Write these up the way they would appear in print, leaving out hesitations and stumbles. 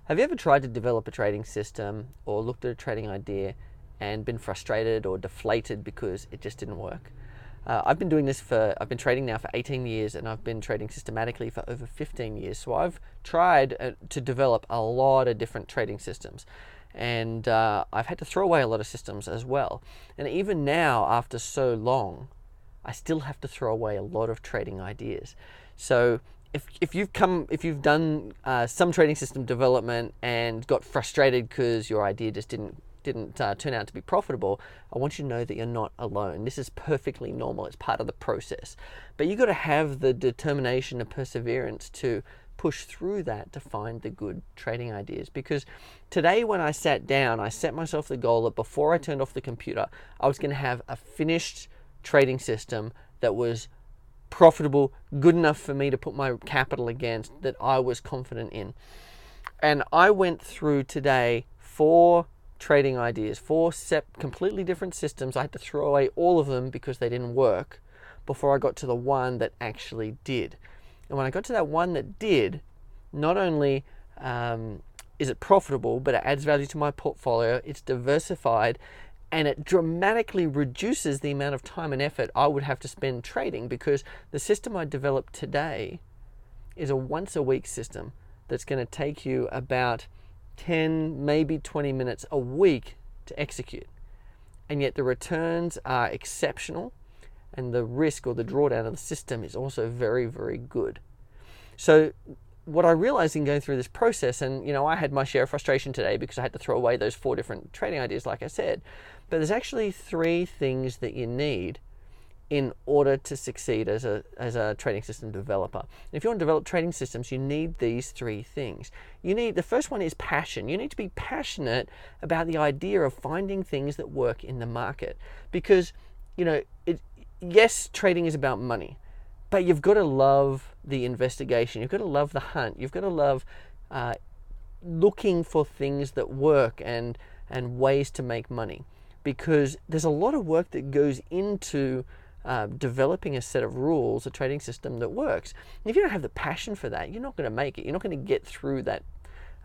Have you ever tried to develop a trading system or looked at a trading idea and been frustrated or deflated because it just didn't work? I've been trading now for 18 years, and I've been trading systematically for over 15 years. So I've tried to develop a lot of different trading systems, and I've had to throw away a lot of systems as well. And even now, after so long, I still have to throw away a lot of trading ideas. So if you've done some trading system development and got frustrated because your idea just didn't turn out to be profitable, I want you to know that you're not alone. This is perfectly normal. It's part of the process. But you've got to have the determination and perseverance to push through that to find the good trading ideas. Because today when I sat down, I set myself the goal that before I turned off the computer, I was going to have a finished trading system that was profitable, good enough for me to put my capital against, that I was confident in. And I went through today 4 trading ideas, 4 completely different systems. I had to throw away all of them because they didn't work before I got to the one that actually did. And when I got to that one that did, not only is it profitable, but it adds value to my portfolio, it's diversified, and it dramatically reduces the amount of time and effort I would have to spend trading, because the system I developed today is a once a week system that's going to take you about 10, maybe 20 minutes a week to execute. And yet the returns are exceptional, and the risk or the drawdown of the system is also very, very good. So what I realized in going through this process, and I had my share of frustration today because I had to throw away those 4 different trading ideas, like I said, but there's actually 3 things that you need in order to succeed as a trading system developer. If you want to develop trading systems, you need these 3 things. The first one is passion. You need to be passionate about the idea of finding things that work in the market, because yes, trading is about money, but you've got to love the investigation. You've got to love the hunt. You've got to love looking for things that work and ways to make money, because there's a lot of work that goes into developing a set of rules, a trading system that works. And if you don't have the passion for that, you're not going to make it. You're not going to get through that,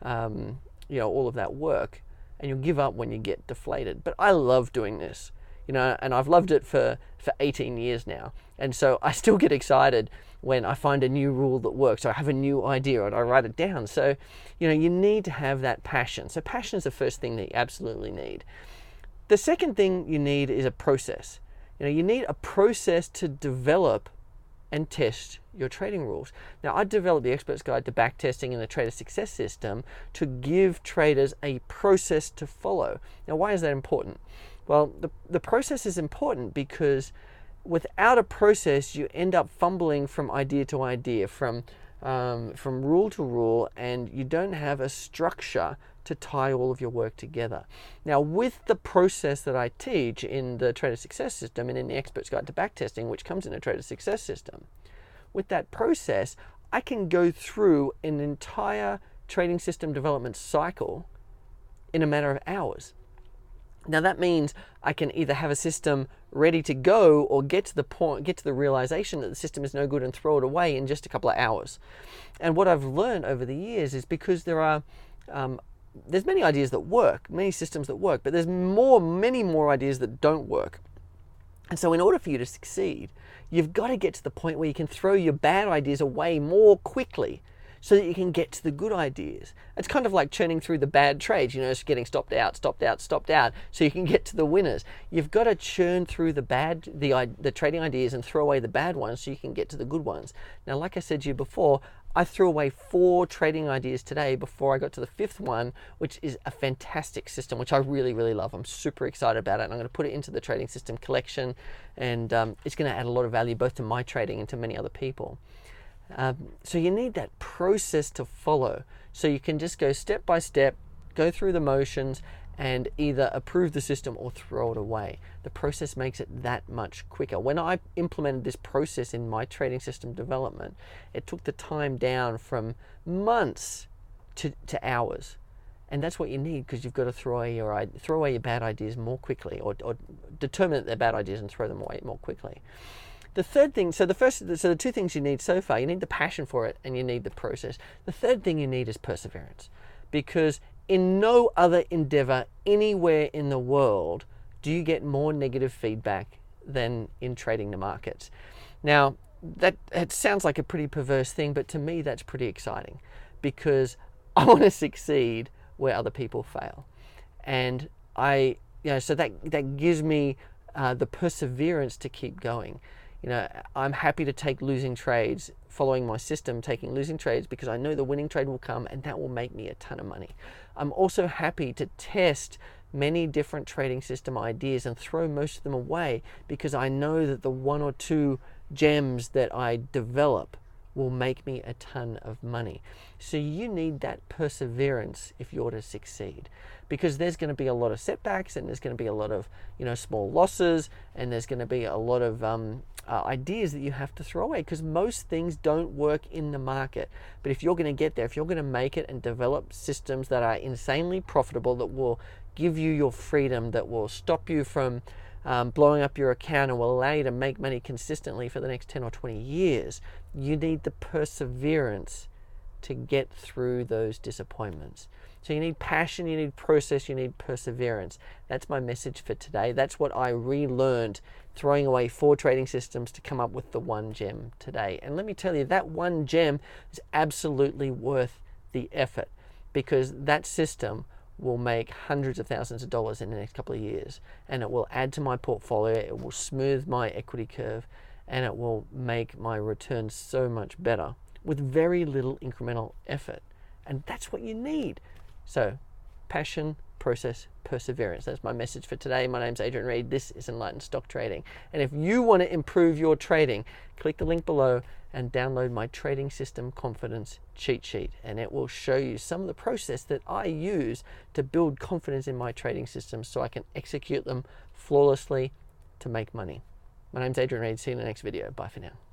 all of that work, and you'll give up when you get deflated. But I love doing this, and I've loved it for 18 years now. And so I still get excited when I find a new rule that works, or I have a new idea, and I write it down. So, you need to have that passion. So passion is the first thing that you absolutely need. The second thing you need is a process. You need a process to develop and test your trading rules. Now, I developed the Expert's Guide to Backtesting and the Trader Success System to give traders a process to follow. Now, why is that important? Well, the process is important because without a process, you end up fumbling from idea to idea, from rule to rule, and you don't have a structure to tie all of your work together. Now, with the process that I teach in the Trader Success System and in the Expert's Guide to Backtesting, which comes in a Trader Success System, with that process, I can go through an entire trading system development cycle in a matter of hours. Now, that means I can either have a system ready to go or get to the realization that the system is no good and throw it away in just a couple of hours. And what I've learned over the years is, because there's many ideas that work, many systems that work, but there's many more ideas that don't work. And so in order for you to succeed, you've got to get to the point where you can throw your bad ideas away more quickly so that you can get to the good ideas. It's kind of like churning through the bad trades, it's getting stopped out, so you can get to the winners. You've got to churn through the trading ideas and throw away the bad ones so you can get to the good ones. Now, like I said to you before, I threw away 4 trading ideas today before I got to the 5th one, which is a fantastic system, which I really, really love. I'm super excited about it, and I'm going to put it into the trading system collection, and it's going to add a lot of value both to my trading and to many other people. So you need that process to follow, so you can just go step by step, go through the motions, and either approve the system or throw it away. The process makes it that much quicker. When I implemented this process in my trading system development, it took the time down from months to hours. And that's what you need, because you've got to throw away your bad ideas more quickly, or determine that they're bad ideas and throw them away more quickly. The third thing, so the 2 things you need so far, you need the passion for it and you need the process. The third thing you need is perseverance. because in no other endeavor anywhere in the world do you get more negative feedback than in trading the markets. Now, that it sounds like a pretty perverse thing, but to me that's pretty exciting, because I want to succeed where other people fail. And so that gives me the perseverance to keep going. I'm happy to take losing trades, following my system, taking losing trades, because I know the winning trade will come and that will make me a ton of money. I'm also happy to test many different trading system ideas and throw most of them away, because I know that the one or two gems that I develop will make me a ton of money. So you need that perseverance if you're to succeed, because there's going to be a lot of setbacks, and there's going to be a lot of small losses, and there's going to be a lot of ideas that you have to throw away, because most things don't work in the market. But if you're going to get there, if you're going to make it and develop systems that are insanely profitable, that will give you your freedom, that will stop you from blowing up your account, and will allow you to make money consistently for the next 10 or 20 years, you need the perseverance to get through those disappointments. So you need passion, you need process, you need perseverance. That's my message for today. That's what I relearned, throwing away 4 trading systems to come up with the one gem today. And let me tell you, that one gem is absolutely worth the effort, because that system will make hundreds of thousands of dollars in the next couple of years, and it will add to my portfolio, it will smooth my equity curve, and it will make my returns so much better with very little incremental effort. And that's what you need. So passion, process, perseverance. That's my message for today. My name's Adrian Reed. This is Enlightened Stock Trading. And if you want to improve your trading, click the link below and download my Trading System Confidence cheat sheet. And it will show you some of the process that I use to build confidence in my trading systems, so I can execute them flawlessly to make money. My name's Adrian Reed. See you in the next video. Bye for now.